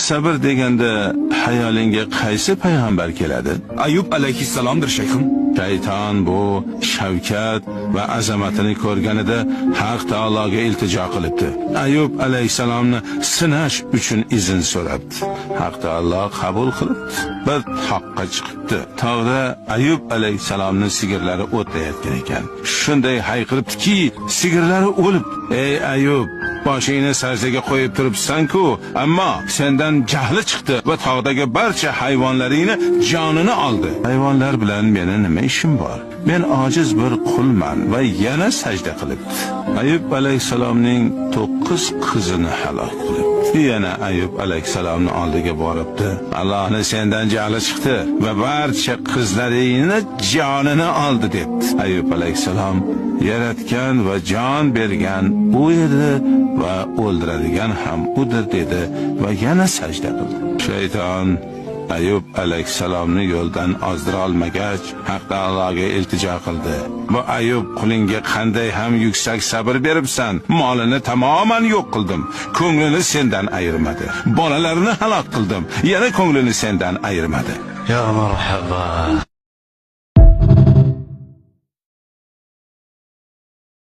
sabr deganda hayolingga qaysi payg'ambar keladi? Ayub alayhissalomdir shayxim. Shayton bu shavkat va azamatini ko'rganida Haq taologa iltijo qilibdi. Ayub alayhissalomni sinash uchun izn so'rabdi. Haq taolo qabul qilibdi. Bir toqqa chiqibdi. Tog'da Ayub alayhissalomning sigirlari o'tlayotgan ekan. Shunday hayqiribdiki, sigirlari o'lib. Ey Ayub, boshingni sajdaga qo'yib turibsan-ku, ammo sendan jahli chiqdi va tog'dagi barcha hayvonlaringni jonini oldi. Hayvonlar bilan meni nima ishim bor? Men ojiz bir qulman va yana sajda qilibdi. Ayub alayhissalomning 9 qizini halok qilibdi. Yana Ayub alayhissalomni oldiga boribdi. Allohni sendan jahli chiqdi va barcha qizlaringni jonini oldi debdi. Ayub alayhissalom yaratgan va jon bergan u edi va o'ldiradigan ham udir dedi va yana sajda qildi. Shayton Ayub alayhissalomni yo'ldan ozdira olmagach, Haq taologa iltijo qildi. Bu Ayub qulingga qanday ham yuksak sabr beribsan? Molini tamoman yo'q qildim. Ko'nglini sendan ayirmadi. Bolalarini halok qildim. Yana ko'nglini sendan ayirmadi. Ya marhaba.